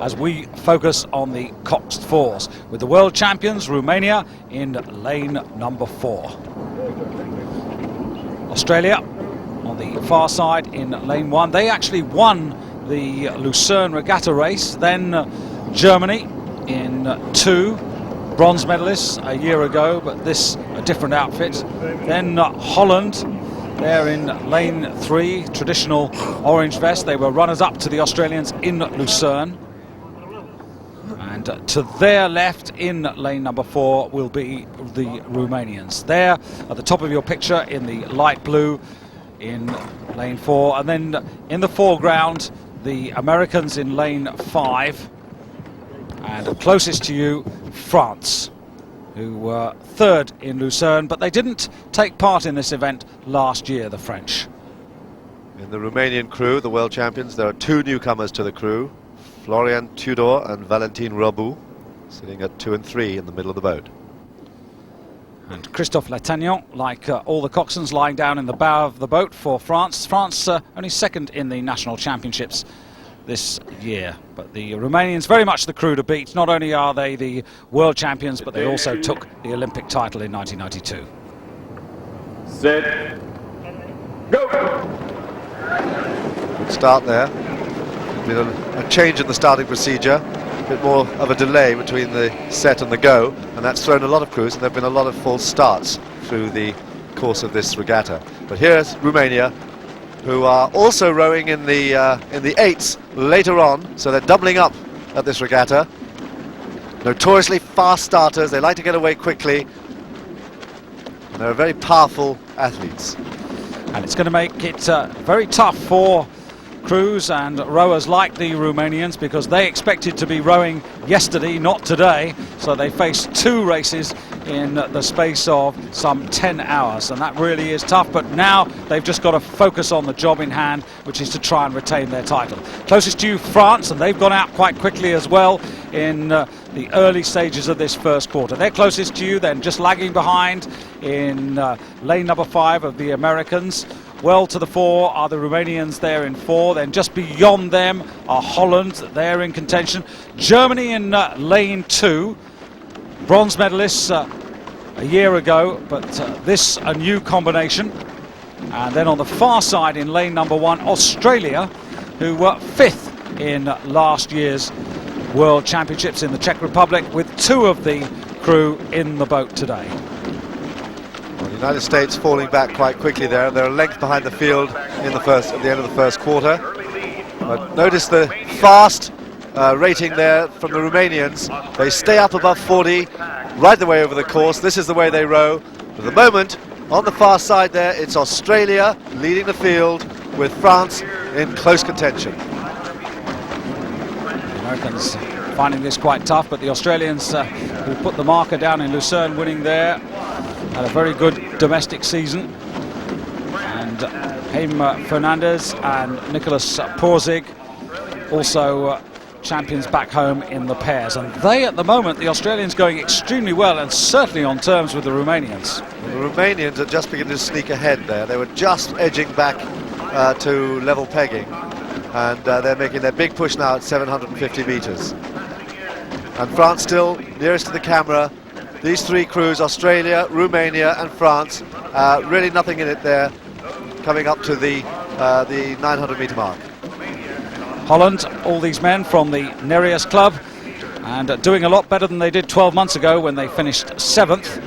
as we focus on the Coxed Fours with the world champions Romania in lane number 4. Australia on the far side in lane 1. They actually won the Lucerne regatta race. Then Germany in 2 bronze medalists a year ago, but this a different outfit. Then Holland, they're in lane 3, traditional orange vest. They were runners-up to the Australians in Lucerne. And to their left in lane number 4 will be the Romanians. There at the top of your picture in the light blue in lane 4. And then in the foreground, the Americans in lane 5. And closest to you, France, who were 3rd in Lucerne, but they didn't take part in this event last year, the French. In the Romanian crew, the world champions, there are 2 newcomers to the crew, Florian Tudor and Valentin Robu, sitting at 2 and 3 in the middle of the boat. And Christophe Latagnon, like all the coxswains, lying down in the bow of the boat for France. France only 2nd in the national championships this year, but the Romanians very much the crew to beat. Not only are they the world champions, but they also took the Olympic title in 1992. Set. Go! Good start there. There's been a change in the starting procedure, a bit more of a delay between the set and the go, and that's thrown a lot of crews, and there have been a lot of false starts through the course of this regatta. But here's Romania, who are also rowing in the 8s later on, so they're doubling up at this regatta. Notoriously fast starters, they like to get away quickly, and they're very powerful athletes. And it's going to make it very tough for crews and rowers like the Romanians, because they expected to be rowing yesterday, not today, so they faced 2 races in the space of some 10 hours, and that really is tough. But now they've just got to focus on the job in hand, which is to try and retain their title. Closest to you, France, and they've gone out quite quickly as well in the early stages of this first quarter. They're closest to you, then just lagging behind in lane number 5 of the Americans. Well to the fore are the Romanians there in 4. Then just beyond them are Holland, they're in contention. Germany in lane 2. Bronze medalists a year ago, but this a new combination. And then on the far side in lane number 1, Australia, who were 5th in last year's World Championships in the Czech Republic, with 2 of the crew in the boat today. Well, the United States falling back quite quickly there. They're a length behind the field in the at the end of the first quarter. But notice the fast rating there from the Romanians. They stay up above 40 right the way over the course. This is the way they row. At the moment, on the far side there, it's Australia leading the field with France in close contention. The Americans finding this quite tough, but the Australians who put the marker down in Lucerne, winning there, had a very good domestic season. And Haim Fernandez and Nicholas Porzig also champions back home in the pairs. And they, at the moment, the Australians going extremely well, and certainly on terms with the Romanians. The Romanians are just beginning to sneak ahead there. They were just edging back to level pegging, and they're making their big push now at 750 meters. And France still nearest to the camera. These 3 crews, Australia, Romania and France, really nothing in it there, coming up to the 900 meter mark. Holland, all these men from the Nereus club, and doing a lot better than they did 12 months ago when they finished 7th,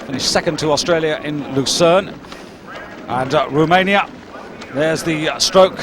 finished 2nd to Australia in Lucerne. And Romania, there's the stroke.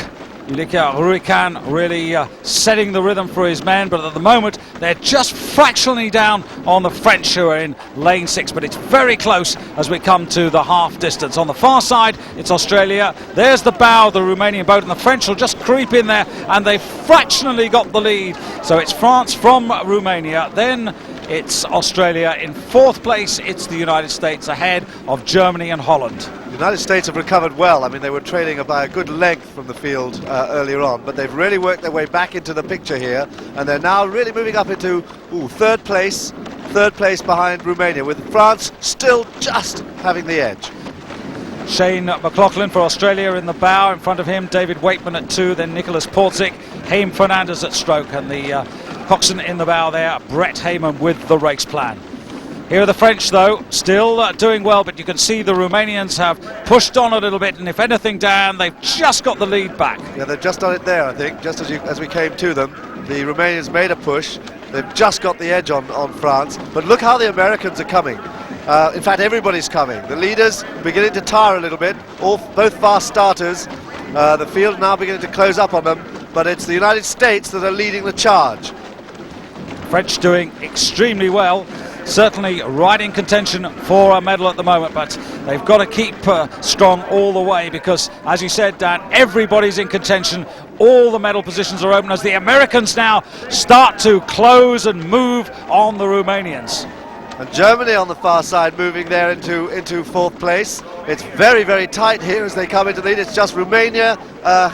Ilica Ruican really setting the rhythm for his men, but at the moment they're just fractionally down on the French, who are in lane 6, but it's very close as we come to the half distance. On the far side it's Australia, there's the bow of the Romanian boat, and the French will just creep in there, and they've fractionally got the lead. So it's France from Romania, then it's Australia. In 4th place it's the United States, ahead of Germany and Holland. The United States have recovered well. I mean, they were trailing by a good length from the field earlier on, but they've really worked their way back into the picture here, and they're now really moving up into 3rd place behind Romania, with France still just having the edge. Shane McLaughlin for Australia in the bow. In front of him, David Waitman at 2, then Nicholas Porzig. Haim Fernandez at stroke, and the coxswain in the bow there, Brett Heyman, with the race plan. Here are the French, though, still doing well, but you can see the Romanians have pushed on a little bit, and if anything, Dan, they've just got the lead back. Yeah, they've just done it there, I think, just as we came to them. The Romanians made a push. They've just got the edge on France, but look how the Americans are coming. In fact, everybody's coming. The leaders beginning to tire a little bit, both fast starters. The field now beginning to close up on them, but it's the United States that are leading the charge. French doing extremely well, certainly right in contention for a medal at the moment, but they've got to keep strong all the way because, as you said, Dan, everybody's in contention. All the medal positions are open as the Americans now start to close and move on the Romanians. And Germany on the far side moving there into fourth place. It's very, very tight here as they come into the lead. It's just Romania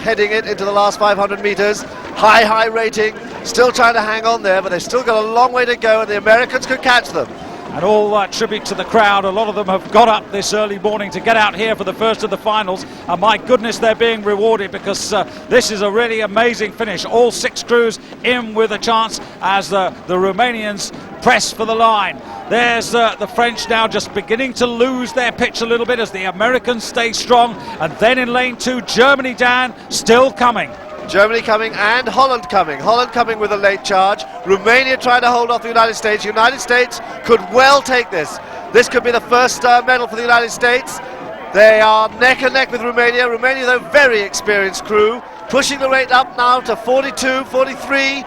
heading it into the last 500 meters. High rating, still trying to hang on there, but they've still got a long way to go, and the Americans could catch them. And all tribute to the crowd. A lot of them have got up this early morning to get out here for the first of the finals, and my goodness, they're being rewarded because this is a really amazing finish. All 6 crews in with a chance as the Romanians press for the line. There's the French now just beginning to lose their pitch a little bit as the Americans stay strong, and then in lane 2, Germany, Dan, still coming. Germany coming and Holland coming. Holland coming with a late charge. Romania trying to hold off the United States. United States could well take this. This could be the first medal for the United States. They are neck and neck with Romania. Romania, though, very experienced crew. Pushing the rate up now to 42, 43.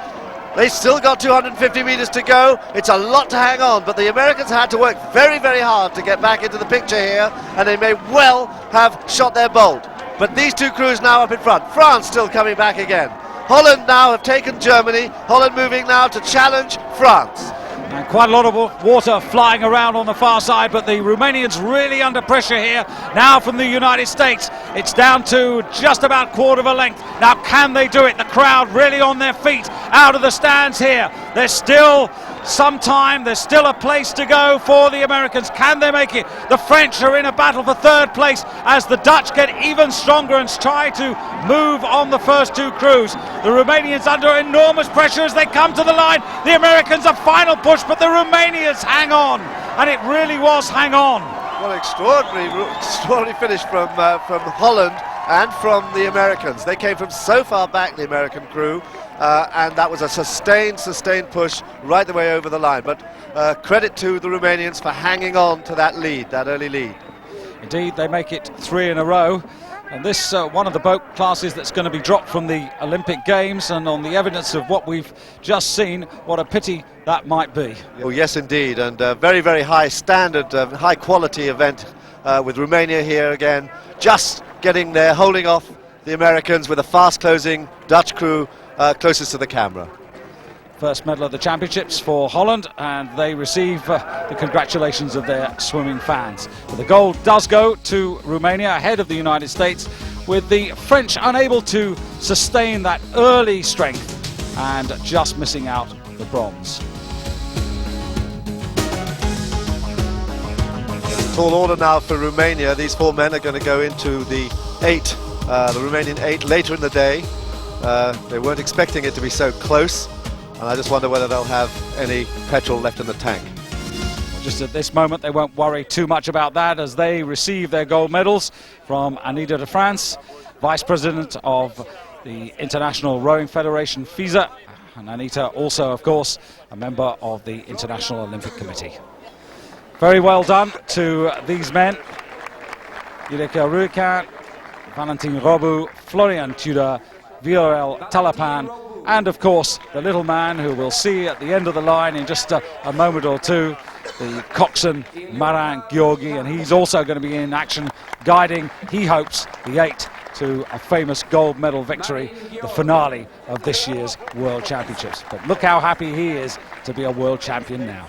They still got 250 meters to go. It's a lot to hang on, but the Americans had to work very, very hard to get back into the picture here, and they may well have shot their bolt. But these 2 crews now up in front. France still coming back again. Holland now have taken Germany. Holland moving now to challenge France. And quite a lot of water flying around on the far side, but the Romanians really under pressure here now from the United States. It's down to just about quarter of a length. Now can they do it? The crowd really on their feet out of the stands here. There's still some time, there's still a place to go for the Americans. Can they make it? The French are in a battle for 3rd place as the Dutch get even stronger and try to move on the first 2 crews. The Romanians under enormous pressure as they come to the line. The Americans a final push, but the Romanians hang on, and it really was hang on. What an extraordinary finish from Holland and from the Americans. They came from so far back, the American crew, and that was a sustained push right the way over the line. But credit to the Romanians for hanging on to that lead, that early lead. Indeed, they make it 3 in a row. And this one of the boat classes that's going to be dropped from the Olympic Games, and on the evidence of what we've just seen, what a pity that might be. Oh yes, indeed, and very, very high standard, high quality event with Romania here again, just getting there, holding off the Americans with a fast closing Dutch crew closest to the camera. First medal of the championships for Holland, and they receive the congratulations of their swimming fans. But the gold does go to Romania ahead of the United States, with the French unable to sustain that early strength and just missing out the bronze. Tall order now for Romania. These 4 men are going to go into the 8, the Romanian 8 later in the day. They weren't expecting it to be so close, and I just wonder whether they'll have any petrol left in the tank. Just at this moment, they won't worry too much about that as they receive their gold medals from Anita de France, Vice President of the International Rowing Federation, FISA, and Anita also, of course, a member of the International Olympic Committee. Very well done to these men. Ileka Ruikan, Valentin Robu, Florian Tudor, Viorel Talapan, and of course the little man who we'll see at the end of the line in just a moment or two, the coxswain Marin Gheorghi, and he's also going to be in action guiding, he hopes, the 8 to a famous gold medal victory, the finale of this year's World Championships. But look how happy he is to be a world champion now.